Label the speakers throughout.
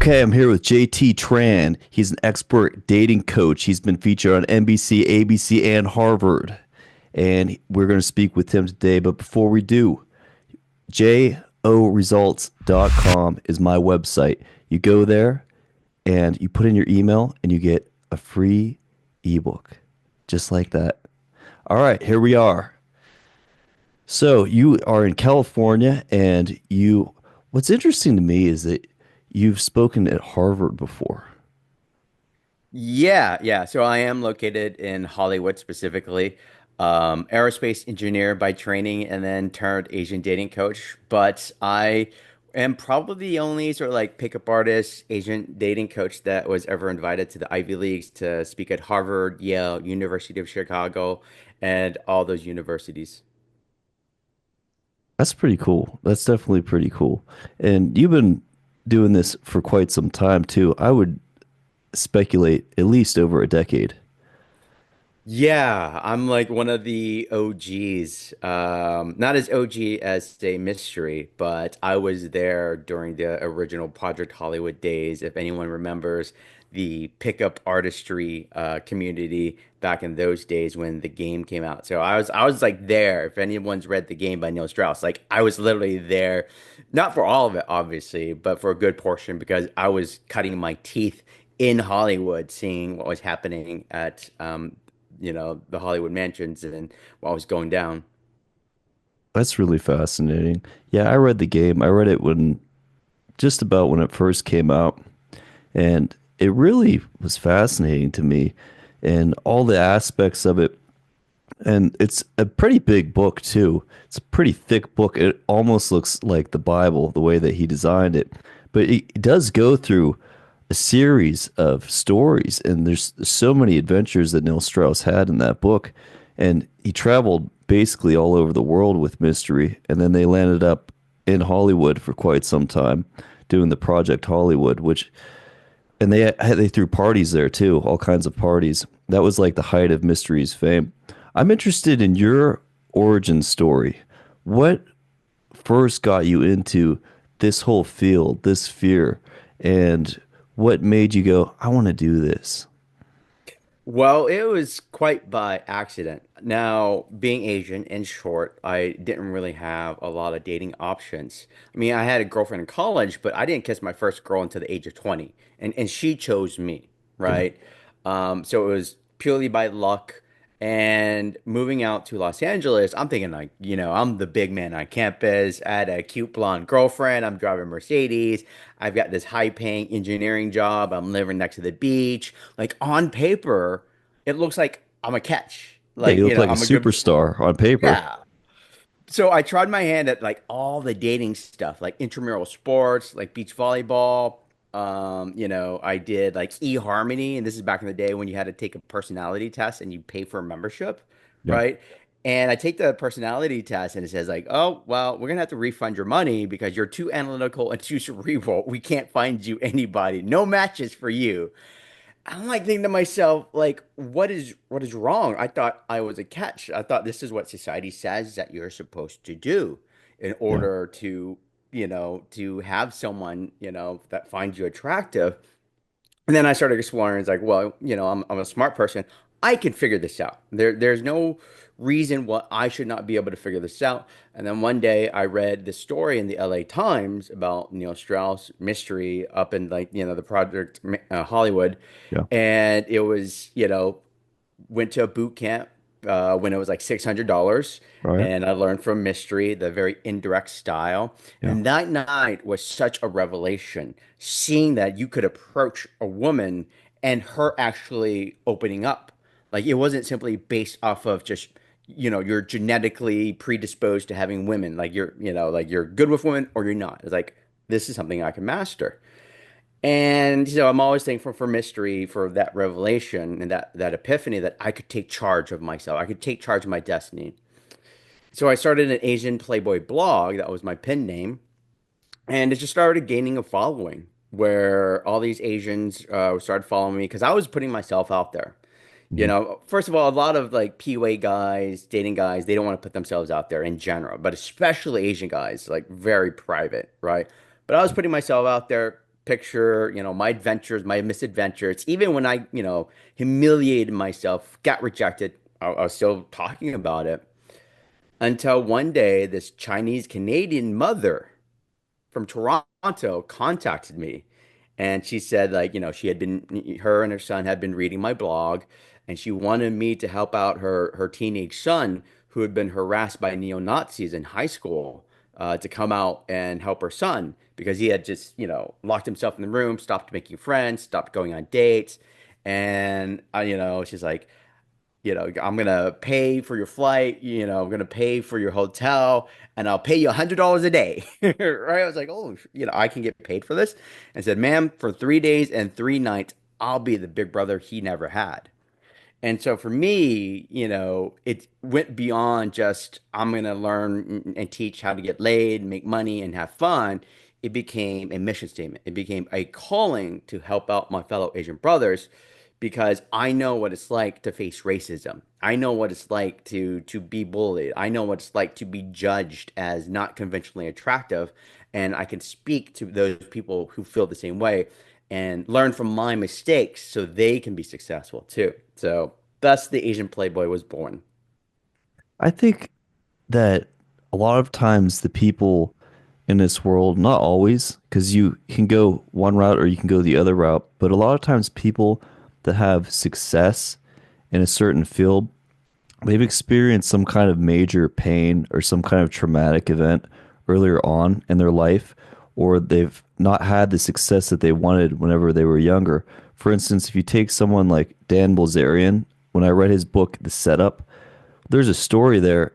Speaker 1: Okay, I'm here with JT Tran. He's an expert dating coach. He's been featured on NBC, ABC, and Harvard. And we're going to speak with him today. But before we do, joresults.com is my website. You go there and you put in your email and you get a free ebook just like that. All right, here we are. So you are in California and what's interesting to me is that you've spoken at Harvard before.
Speaker 2: Yeah. So I am located in Hollywood specifically. Aerospace engineer by training and then turned Asian dating coach. But I am probably the only sort of like pickup artist, Asian dating coach that was ever invited to the Ivy Leagues to speak at Harvard, Yale, University of Chicago, and all those universities.
Speaker 1: That's pretty cool. That's definitely pretty cool. And you've been doing this for quite some time too. I would speculate at least over a decade.
Speaker 2: Yeah, I'm like one of the OGs. Not as OG as say Mystery, but I was there during the original Project Hollywood days. If anyone remembers the pickup artistry community back in those days when the game came out. So I was like there. If anyone's read The Game by Neil Strauss, like I was literally there, not for all of it, obviously, but for a good portion because I was cutting my teeth in Hollywood, seeing what was happening at the Hollywood mansions and what was going down.
Speaker 1: That's really fascinating. Yeah, I read the game. I read it when just about when it first came out, and it really was fascinating to me and all the aspects of it. And it's a pretty big book too. It's a pretty thick book. It almost looks like the Bible, the way that he designed it. But it does go through a series of stories, and there's so many adventures that Neil Strauss had in that book. And he traveled basically all over the world with Mystery, and then they landed up in Hollywood for quite some time doing the Project Hollywood, which and they threw parties there too, all kinds of parties. That was like the height of Mystery's fame. I'm interested in your origin story. What first got you into this whole field, this fear, and what made you go, I want to do this?
Speaker 2: Well, it was quite by accident. Now, being Asian, in short, I didn't really have a lot of dating options. I mean, I had a girlfriend in college, but I didn't kiss my first girl until the age of 20, and she chose me,
Speaker 1: Yeah.
Speaker 2: right? So it was purely by luck. And moving out to Los Angeles, I'm thinking like, I'm the big man on campus. I had a cute blonde girlfriend. I'm driving Mercedes. I've got this high-paying engineering job. I'm living next to the beach. Like on paper, it looks like I'm a catch.
Speaker 1: Yeah,
Speaker 2: Like,
Speaker 1: you look like a
Speaker 2: I'm a good,
Speaker 1: superstar on paper.
Speaker 2: yeah. So I tried my hand at like all the dating stuff, like intramural sports, like beach volleyball. I did like eHarmony, and this is back in the day when you had to take a personality test and you pay for a membership,
Speaker 1: Yeah.
Speaker 2: right? And I take the personality test and it says like, oh, well, we're gonna have to refund your money because you're too analytical and too cerebral. We can't find you anybody. No matches for you. I'm like thinking to myself, like, what is wrong? I thought I was a catch. I thought this is what society says that you're supposed to do in
Speaker 1: Yeah.
Speaker 2: order to have someone, that finds you attractive. And then I started exploring. It's like, well, I'm a smart person. I can figure this out. There's no reason why I should not be able to figure this out. And then one day I read this story in the LA Times about Neil Strauss mystery up in like, the Project Hollywood.
Speaker 1: Yeah.
Speaker 2: And it was, went to a boot camp when it was like $600.
Speaker 1: All right.
Speaker 2: And I learned from Mystery the very indirect style.
Speaker 1: Yeah.
Speaker 2: And that night was such a revelation, seeing that you could approach a woman and her actually opening up. Like it wasn't simply based off of just, you're genetically predisposed to having women. Like you're good with women or you're not. It's like, this is something I can master. And so I'm always thankful for Mystery for that revelation and that epiphany that I could take charge of myself. I could take charge of my destiny. So I started an Asian Playboy blog. That was my pen name. And it just started gaining a following where all these Asians started following me because I was putting myself out there.
Speaker 1: Mhm.
Speaker 2: First of all, a lot of like PUA guys, dating guys, they don't want to put themselves out there in general, but especially Asian guys, like very private, right? But I was putting myself out there. picture, my adventures, my misadventures. Even when I, humiliated myself, got rejected, I was still talking about it until one day this Chinese Canadian mother from Toronto contacted me, and she said, like, her and her son had been reading my blog, and she wanted me to help out her teenage son who had been harassed by neo-Nazis in high school, to come out and help her son because he had just, locked himself in the room, stopped making friends, stopped going on dates. And she's like, I'm gonna pay for your flight, I'm gonna pay for your hotel, and I'll pay you $100 a day. Right? I was like, oh, I can get paid for this. And said, ma'am, for 3 days and 3 nights, I'll be the big brother he never had. And so for me, it went beyond just I'm going to learn and teach how to get laid, make money, and have fun. It became a mission statement. It became a calling to help out my fellow Asian brothers because I know what it's like to face racism. I know what it's like to be bullied. I know what it's like to be judged as not conventionally attractive. And I can speak to those people who feel the same way and learn from my mistakes so they can be successful too. So thus the Asian Playboy was born.
Speaker 1: I think that a lot of times the people in this world, not always, because you can go one route or you can go the other route, but a lot of times people that have success in a certain field, they've experienced some kind of major pain or some kind of traumatic event earlier on in their life, or they've not had the success that they wanted whenever they were younger. For instance, if you take someone like Dan Bilzerian, when I read his book, The Setup, there's a story there.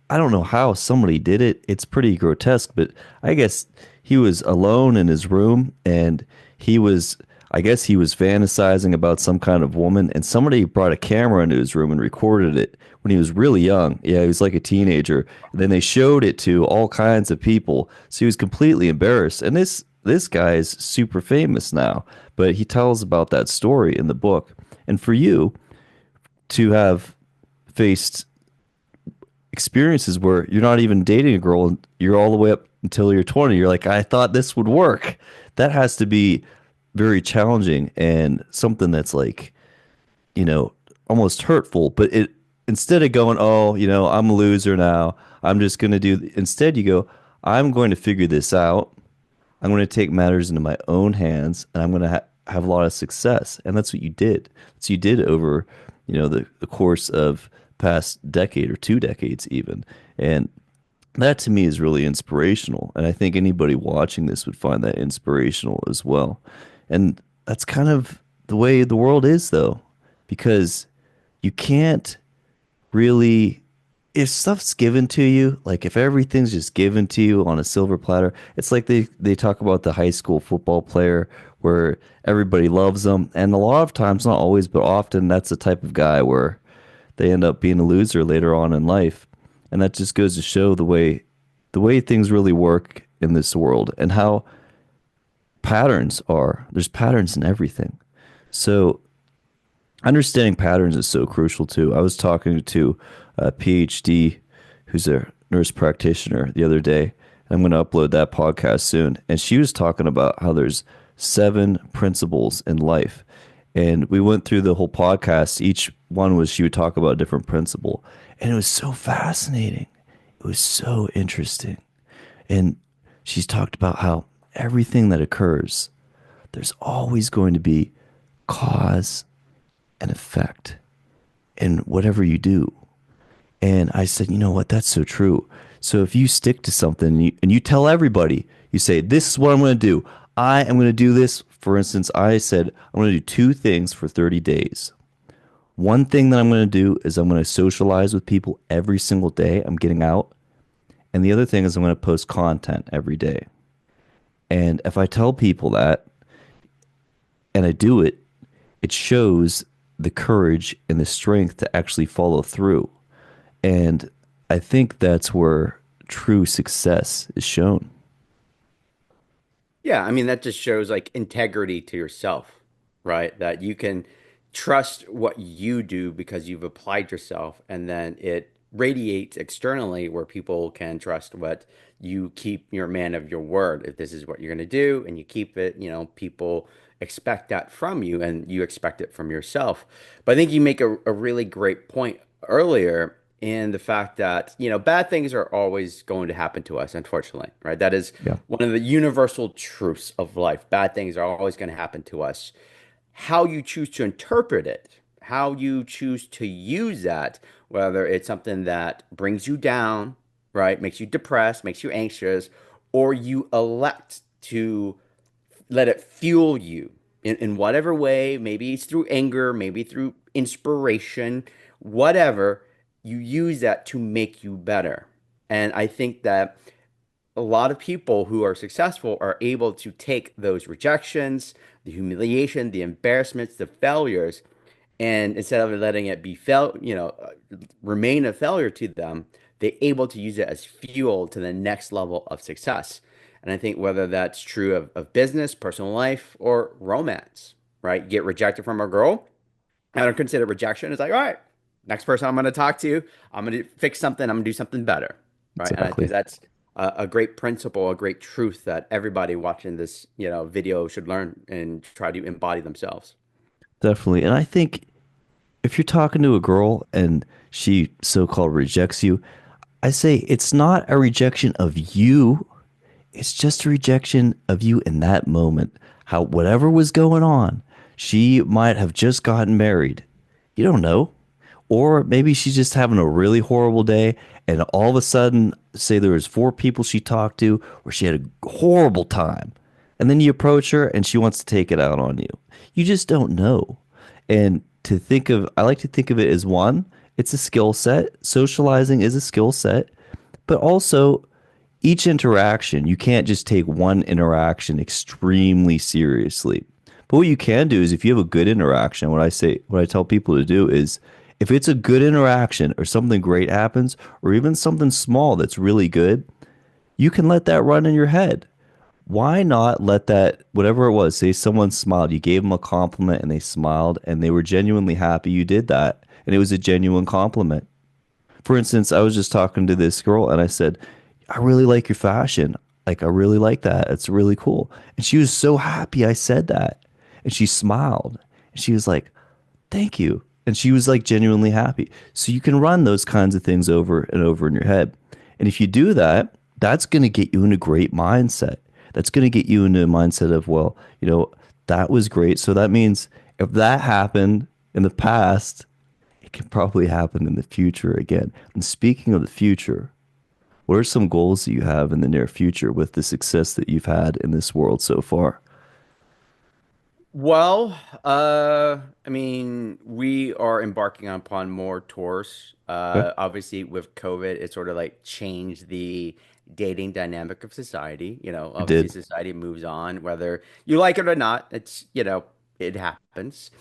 Speaker 1: I don't know how somebody did it. It's pretty grotesque, but I guess he was alone in his room and he was, I guess he was fantasizing about some kind of woman and somebody brought a camera into his room and recorded it when he was really young. Yeah, he was like a teenager. And then they showed it to all kinds of people. So he was completely embarrassed. And this guy is super famous now, but he tells about that story in the book. And for you to have faced experiences where you're not even dating a girl and you're all the way up until you're 20. You're like, I thought this would work. That has to be very challenging and something that's like, almost hurtful. But it instead of going, oh, I'm a loser now. I'm just going to do, instead you go, I'm going to figure this out. I'm going to take matters into my own hands and I'm going to have a lot of success. And that's what you did. That's what you did over, the course of past decade or 2 decades even. And that to me is really inspirational. And I think anybody watching this would find that inspirational as well. And that's kind of the way the world is though, because you can't really if stuff's given to you, like if everything's just given to you on a silver platter, it's like they talk about the high school football player where everybody loves them, and a lot of times, not always, but often, that's the type of guy where they end up being a loser later on in life, and that just goes to show the way things really work in this world and how patterns are. There's patterns in everything, so understanding patterns is so crucial too. I was talking to a PhD who's a nurse practitioner the other day. I'm going to upload that podcast soon. And she was talking about how there's 7 principles in life. And we went through the whole podcast. Each one was she would talk about a different principle. And it was so fascinating. It was so interesting. And she's talked about how everything that occurs, there's always going to be cause and effect in whatever you do. And I said, you know what? That's so true. So if you stick to something and you tell everybody, you say, this is what I'm going to do. I am going to do this. For instance, I said, I'm going to do 2 things for 30 days. One thing that I'm going to do is I'm going to socialize with people every single day. I'm getting out. And the other thing is I'm going to post content every day. And if I tell people that and I do it, it shows the courage and the strength to actually follow through. And I think that's where true success is shown.
Speaker 2: Yeah, I mean that just shows like integrity to yourself, right? That you can trust what you do because you've applied yourself and then it radiate externally where people can trust what you keep. You're a man of your word. If this is what you're going to do and you keep it, people expect that from you and you expect it from yourself. But I think you make a really great point earlier in the fact that, bad things are always going to happen to us, unfortunately, right? That is
Speaker 1: Yeah,
Speaker 2: one of the universal truths of life. Bad things are always going to happen to us. How you choose to interpret it, how you choose to use that, whether it's something that brings you down, right, makes you depressed, makes you anxious, or you elect to let it fuel you in whatever way, maybe it's through anger, maybe through inspiration, whatever, you use that to make you better. And I think that a lot of people who are successful are able to take those rejections, the humiliation, the embarrassments, the failures, and instead of letting it be remain a failure to them, they're able to use it as fuel to the next level of success. And I think whether that's true of business, personal life, or romance, right? Get rejected from a girl. I don't consider rejection. It's like, all right, next person I'm going to talk to, I'm going to fix something, I'm going to do something better, right? And I think
Speaker 1: exactly.
Speaker 2: that's a great principle, a great truth that everybody watching this, video should learn and try to embody themselves.
Speaker 1: Definitely. And I think if you're talking to a girl and she so-called rejects you, I say it's not a rejection of you. It's just a rejection of you in that moment. How whatever was going on, she might have just gotten married. You don't know. Or maybe she's just having a really horrible day and all of a sudden, say there was four people she talked to where she had a horrible time. And then you approach her and she wants to take it out on you. You just don't know. And I like to think of it as one, it's a skill set. Socializing is a skill set, but also each interaction, you can't just take one interaction extremely seriously. But what you can do is if you have a good interaction, what I tell people to do is if it's a good interaction or something great happens, or even something small that's really good, you can let that run in your head. Why not let that, whatever it was, say someone smiled, you gave them a compliment and they smiled and they were genuinely happy you did that. And it was a genuine compliment. For instance, I was just talking to this girl and I said, I really like your fashion. Like, I really like that. It's really cool. And she was so happy I said that. And she smiled. And she was like, thank you. And she was like genuinely happy. So you can run those kinds of things over and over in your head. And if you do that, that's going to get you in a great mindset. That's going to get you into a mindset of, well, that was great. So that means if that happened in the past, it can probably happen in the future again. And speaking of the future, what are some goals that you have in the near future with the success that you've had in this world so far?
Speaker 2: Well, I mean, we are embarking upon more tours.
Speaker 1: Okay.
Speaker 2: Obviously, with COVID, it sort of like changed the dating dynamic of society.
Speaker 1: I
Speaker 2: Obviously,
Speaker 1: did.
Speaker 2: society moves on, whether you like it or not. It happens.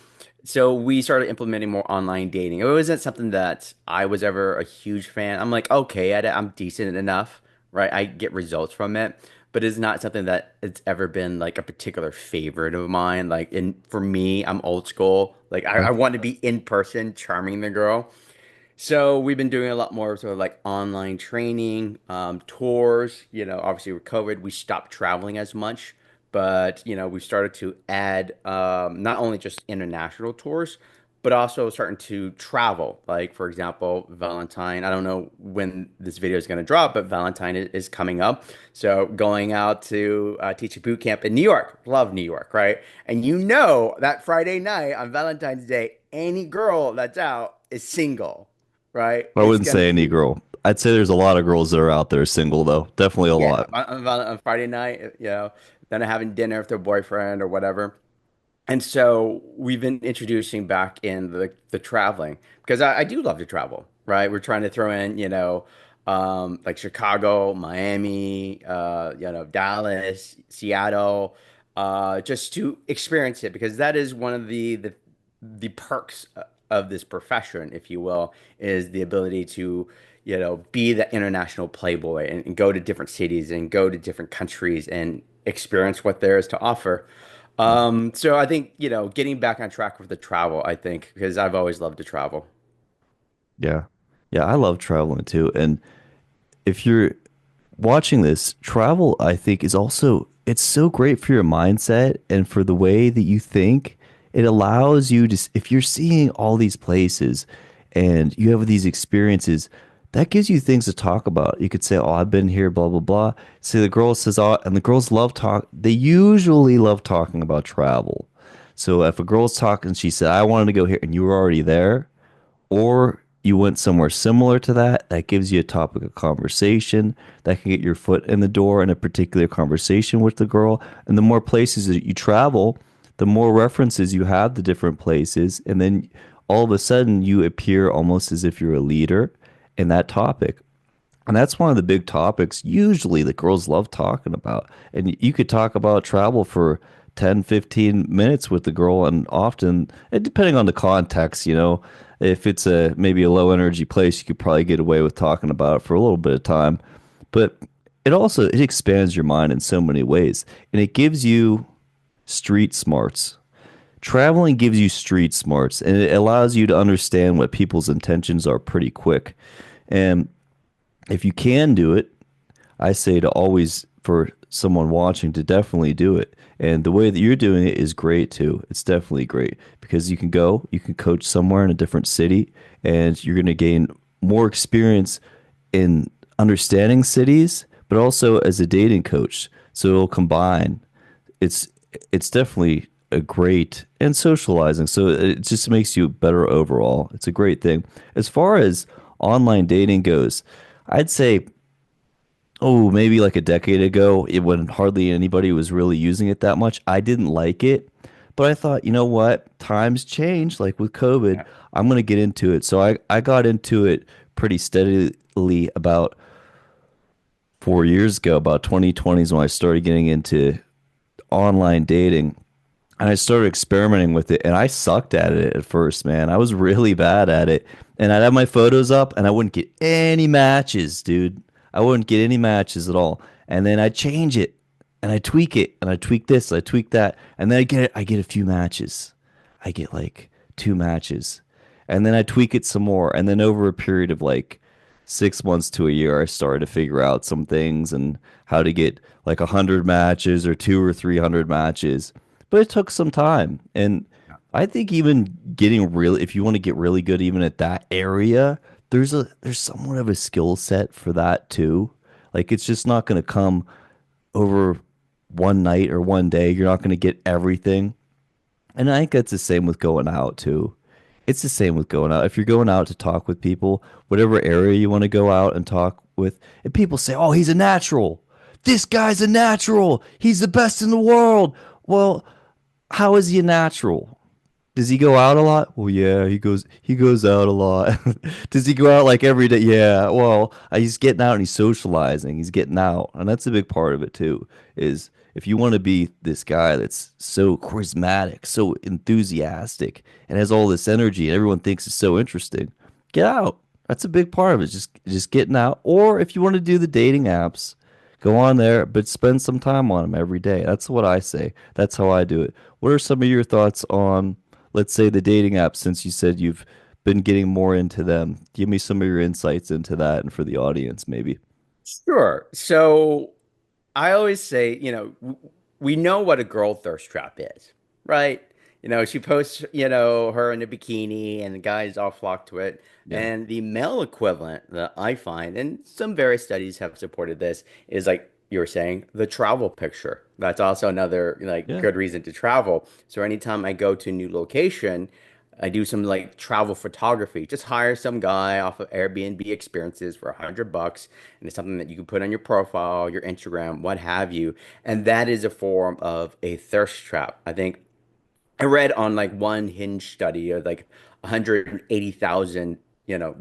Speaker 2: So we started implementing more online dating. It wasn't something that I was ever a huge fan. I'm like, okay, I'm decent enough, right? I get results from it, but it's not something that it's ever been like a particular favorite of mine. Like, for me, I'm old school. Like, I
Speaker 1: Okay.
Speaker 2: want to be in person, charming the girl. So we've been doing a lot more sort of like online training, tours. Obviously with COVID, we stopped traveling as much, but we started to add not only just international tours, but also starting to travel. Like for example, Valentine. I don't know when this video is going to drop, but Valentine is coming up. So going out to teach a boot camp in New York. Love New York, right? And that Friday night on Valentine's Day, any girl that's out is single, right?
Speaker 1: I
Speaker 2: It's
Speaker 1: wouldn't
Speaker 2: gonna
Speaker 1: say any
Speaker 2: be,
Speaker 1: girl. I'd say there's a lot of girls that are out there single though. Definitely a
Speaker 2: yeah,
Speaker 1: lot.
Speaker 2: on Friday night, then having dinner with their boyfriend or whatever. And so we've been introducing back in the traveling because I do love to travel, right? We're trying to throw in, like Chicago, Miami, Dallas, Seattle, just to experience it because that is one of the perks of this profession, if you will, is the ability to, be the international playboy and go to different cities and go to different countries and experience what there is to offer. So I think, getting back on track with the travel, I think, because I've always loved to travel.
Speaker 1: Yeah. Yeah, I love traveling too. And if you're watching this, travel, I think, is also it's so great for your mindset and for the way that you think. It allows you to, if you're seeing all these places and you have these experiences, that gives you things to talk about. You could say, "Oh, I've been here, blah blah blah." See, the girl says, "Oh," and the girls love talk. They usually love talking about travel. So if a girl's talking, she said, "I wanted to go here," and you were already there, or you went somewhere similar to that, that gives you a topic of conversation that can get your foot in the door in a particular conversation with the girl. And the more places that you travel, the more references you have to different places. And then all of a sudden, you appear almost as if you're a leader in that topic. And that's one of the big topics usually that girls love talking about. And you could talk about travel for 10, 15 minutes with the girl. And often, depending on the context, if it's a maybe a low energy place, you could probably get away with talking about it for a little bit of time. But it expands your mind in so many ways. And it gives you street smarts. Traveling gives you street smarts and it allows you to understand what people's intentions are pretty quick. And if you can do it, I say to always, for someone watching, to definitely do it. And the way that you're doing it is great too. It's definitely great because you can coach somewhere in a different city, and you're going to gain more experience in understanding cities, but also as a dating coach. So it'll combine. It's it's definitely a great and socializing. So it just makes you better overall. It's a great thing. As far as online dating goes, I'd say, oh, maybe like a decade ago, when hardly anybody was really using it that much. I didn't like it, but I thought, you know what? Times change. Like with COVID,
Speaker 2: Yeah.
Speaker 1: I'm going to get into it. So I got into it pretty steadily about 4 years ago. About 2020 is when I started getting into online dating. And I started experimenting with it, and I sucked at it at first, man. I was really bad at it. And I'd have my photos up, and I wouldn't get any matches, dude. I wouldn't get any matches at all. And then I'd change it, and I tweak it, and I tweak this, I tweak that, and then I get a few matches. I get like 2 matches, and then I tweak it some more, and then over a period of like 6 months to a year, I started to figure out some things and how to get like 100 matches or 200 or 300 matches, but it took some time. And I think even getting really, if you want to get really good, even at that area, there's somewhat of a skill set for that too. Like it's just not going to come over one night or one day. You're not going to get everything. And I think that's the same with going out too. It's the same with going out. If you're going out to talk with people, whatever area you want to go out and talk with, and people say, "Oh, he's a natural. This guy's a natural. He's the best in the world." Well, how is he a natural? Does he go out a lot? Well, yeah, he goes out a lot. Does he go out like every day? Yeah. Well, he's getting out and he's socializing. He's getting out. And that's a big part of it too, is if you want to be this guy that's so charismatic, so enthusiastic, and has all this energy and everyone thinks it's so interesting, get out. That's a big part of it. Just getting out. Or if you want to do the dating apps, go on there, but spend some time on them every day. That's what I say. That's how I do it. What are some of your thoughts on, let's say, the dating apps, since you said you've been getting more into them? Give me some of your insights into that and for the audience, maybe.
Speaker 2: Sure. So I always say, we know what a girl thirst trap is, right? She posts, her in a bikini and the guys all flock to it.
Speaker 1: Yeah.
Speaker 2: And the male equivalent that I find, and some various studies have supported this, is like you were saying, the travel picture. That's also another like
Speaker 1: Yeah.
Speaker 2: good reason to travel. So anytime I go to a new location, I do some like travel photography. Just hire some guy off of Airbnb experiences for $100, and it's something that you can put on your profile, your Instagram, what have you. And that is a form of a thirst trap. I think I read on like one Hinge study of like 180,000,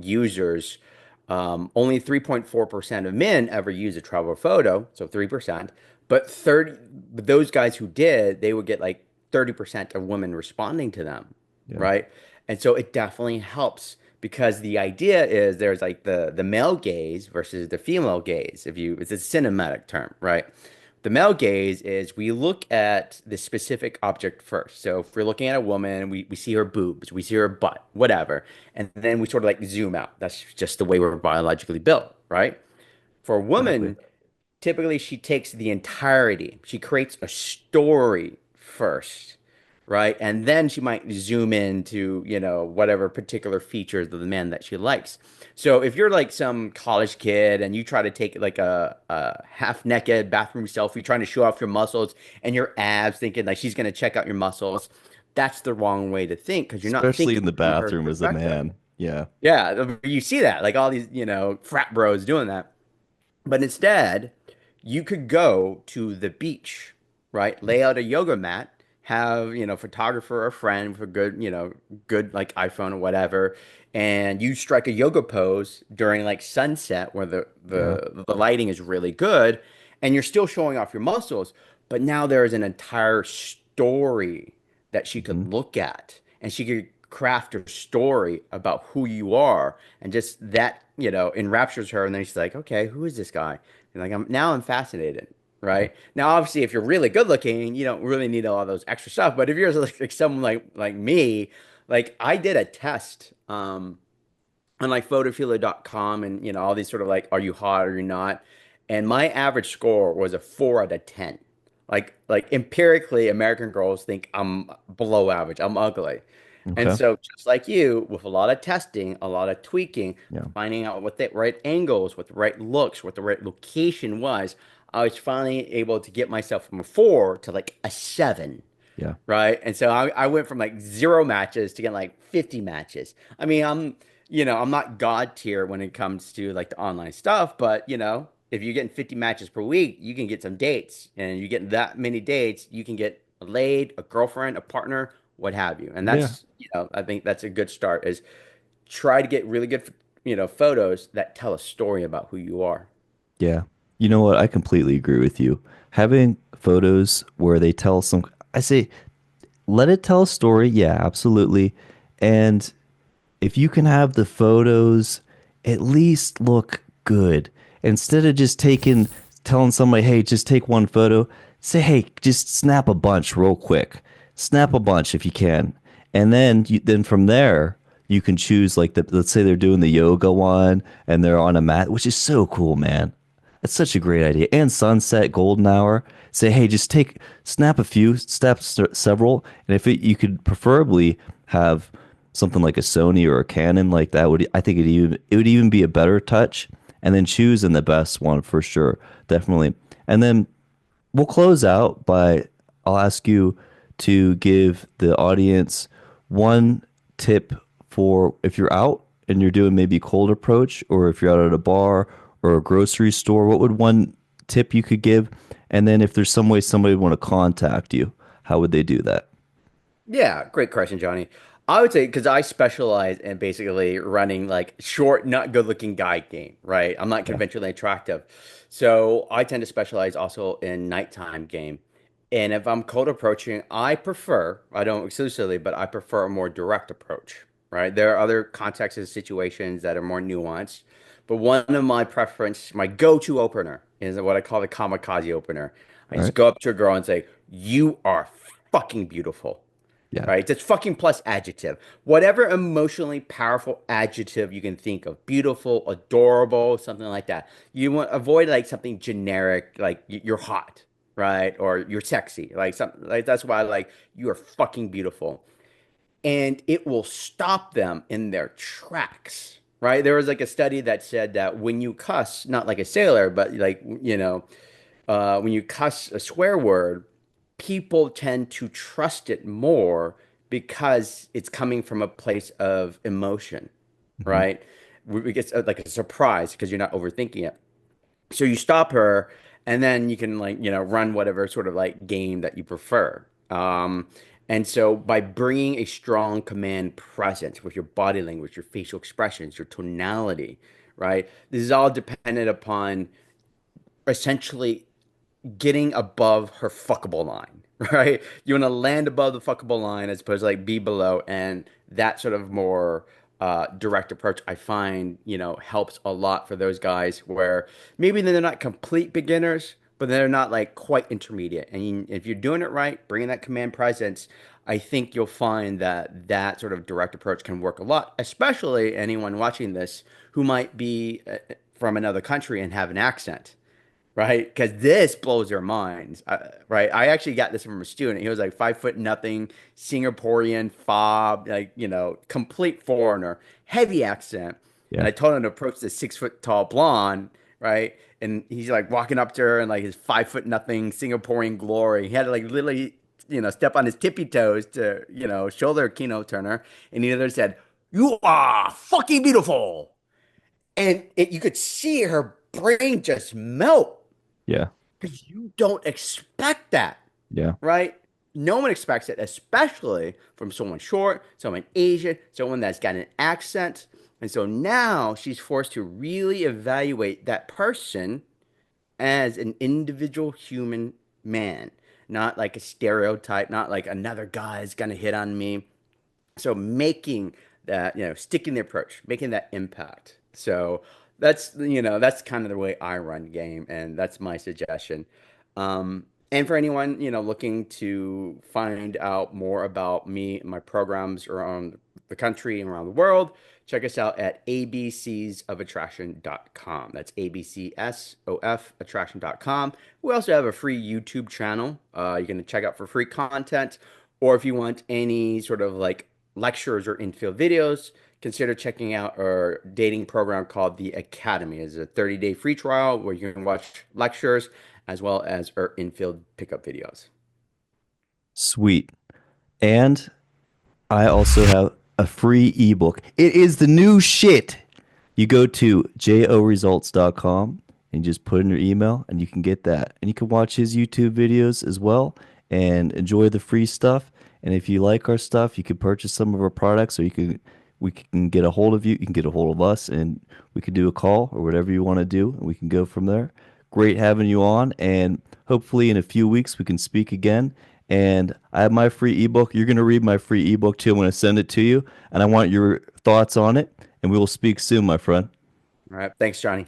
Speaker 2: users. Only 3.4% of men ever use a travel photo, so 3%. But those guys who did, they would get like 30% of women responding to them,
Speaker 1: Yeah.
Speaker 2: right? And so it definitely helps because the idea is there's like the male gaze versus the female gaze. If you, it's a cinematic term, right? The male gaze is we look at the specific object first. So if we're looking at a woman, we see her boobs, we see her butt, whatever. And then we sort of like zoom out. That's just the way we're biologically built, right? For a
Speaker 1: Exactly.
Speaker 2: woman, typically she takes the entirety. She creates a story first, right? And then she might zoom into, whatever particular features of the man that she likes. So if you're like some college kid and you try to take like a half-naked bathroom selfie, trying to show off your muscles and your abs, thinking like she's going to check out your muscles, that's the wrong way to think because you're not
Speaker 1: Especially in
Speaker 2: thinking
Speaker 1: the
Speaker 2: from her
Speaker 1: bathroom as a
Speaker 2: perspective.
Speaker 1: man. Yeah.
Speaker 2: Yeah, you see that, like all these, frat bros doing that. But instead, you could go to the beach, right? Lay out a yoga mat, have, photographer or friend for good, good like iPhone or whatever, and you strike a yoga pose during like sunset where the
Speaker 1: Yeah.
Speaker 2: the lighting is really good and you're still showing off your muscles, but now there's an entire story that she
Speaker 1: Hmm.
Speaker 2: could look at and she could craft a story about who you are and just that enraptures her and then she's like, okay, who is this guy? And like I'm fascinated,
Speaker 1: Yeah.
Speaker 2: right? Now obviously if you're really good looking you don't really need all those extra stuff, but if you're like someone like me, like I did a test on like photofeeler.com and all these sort of like are you hot or you're not, and my average score was a 4 out of 10. Like empirically American girls think I'm below average, I'm ugly. And
Speaker 1: Okay.
Speaker 2: so just like you, with a lot of testing, a lot of tweaking,
Speaker 1: Yeah.
Speaker 2: finding out what the right angles, what the right looks, what the right location was, I was finally able to get myself from a 4 to like a 7.
Speaker 1: Yeah.
Speaker 2: Right. And so I went from like 0 matches to getting like 50 matches. I mean, I'm not God tier when it comes to like the online stuff, but if you're getting 50 matches per week, you can get some dates. And you get that many dates, you can get laid, a girlfriend, a partner, what have you. And
Speaker 1: Yeah.
Speaker 2: I think that's a good start is try to get really good, photos that tell a story about who you are.
Speaker 1: Yeah. You know what? I completely agree with you. Having photos where they tell some, I say, let it tell a story. Yeah, absolutely. And if you can have the photos at least look good, instead of just telling somebody, hey, just take one photo, say, hey, just snap a bunch real quick. Snap a bunch if you can. And then from there, you can choose like let's say they're doing the yoga one and they're on a mat, which is so cool, man. That's such a great idea. And sunset, golden hour. Say, hey, just snap a few, several, and if you could preferably have something like a Sony or a Canon like that I think it would even be a better touch. And then choosing the best one for sure, definitely. And then we'll close out by I'll ask you to give the audience one tip for if you're out and you're doing maybe cold approach, or if you're out at a bar or a grocery store, what would one tip you could give? And then if there's some way somebody would want to contact you, how would they do that?
Speaker 2: Yeah, great question, Johnny. I would say because I specialize in basically running like short, not good looking guy game, right? I'm not
Speaker 1: Yeah.
Speaker 2: conventionally attractive. So I tend to specialize also in nighttime game. And if I'm cold approaching, I don't exclusively, but I prefer a more direct approach, right? There are other contexts and situations that are more nuanced. But one of my preference, my go-to opener is what I call the kamikaze opener. I
Speaker 1: All
Speaker 2: just
Speaker 1: right.
Speaker 2: go up to a girl and say, "You are fucking beautiful."
Speaker 1: Yeah.
Speaker 2: Right? It's fucking plus adjective. Whatever emotionally powerful adjective you can think of. Beautiful, adorable, something like that. You want avoid like something generic, like you're hot, right? Or you're sexy. Like something like that's why like you are fucking beautiful. And it will stop them in their tracks. Right? There was like a study that said that when you cuss, not like a sailor, but like, when you cuss a swear word, people tend to trust it more because it's coming from a place of emotion,
Speaker 1: Hmm.
Speaker 2: right? It's like a surprise because you're not overthinking it. So you stop her, and then you can like, run whatever sort of like game that you prefer. And so by bringing a strong command presence with your body language, your facial expressions, your tonality, right? This is all dependent upon essentially getting above her fuckable line, right? You want to land above the fuckable line as opposed to like be below. And that sort of more direct approach, I find, helps a lot for those guys where maybe they're not complete beginners, but they're not like quite intermediate. And if you're doing it right, bringing that command presence, I think you'll find that that sort of direct approach can work a lot, especially anyone watching this who might be from another country and have an accent, right? Because this blows their minds, right? I actually got this from a student. He was like 5 foot nothing, Singaporean fob, like, complete foreigner, heavy accent. And
Speaker 1: Yeah.
Speaker 2: I told him to approach this 6 foot tall blonde, right? And he's like walking up to her and like his 5 foot nothing Singaporean glory. He had to like literally, step on his tippy toes to, show their keynote turner. And he literally said, "You are fucking beautiful." And you could see her brain just melt
Speaker 1: Yeah.
Speaker 2: because you don't expect that,
Speaker 1: Yeah.
Speaker 2: right? No one expects it, especially from someone short, someone Asian, someone that's got an accent. And so now she's forced to really evaluate that person as an individual human man, not like a stereotype, not like another guy's gonna hit on me. So making that, sticking the approach, making that impact. So that's kind of the way I run game, and that's my suggestion. And for anyone, looking to find out more about me and my programs around the country and around the world, check us out at abcsofattraction.com. That's ABCSOF attraction.com. We also have a free YouTube channel. You can check out for free content, or if you want any sort of like lectures or in-field videos, consider checking out our dating program called The Academy. It's a 30-day free trial where you can watch lectures as well as our in-field pickup videos.
Speaker 1: Sweet. And I also have a free ebook. It is the new shit. You go to joresults.com and just put in your email and you can get that. And you can watch his YouTube videos as well and enjoy the free stuff. And if you like our stuff, you can purchase some of our products or we can get a hold of you. You can get a hold of us and we can do a call or whatever you want to do and we can go from there. Great having you on and hopefully in a few weeks we can speak again. And I have my free ebook. You're going to read my free ebook too. I'm going to send it to you and I want your thoughts on it and we will speak soon, my friend.
Speaker 2: All right. Thanks, Johnny.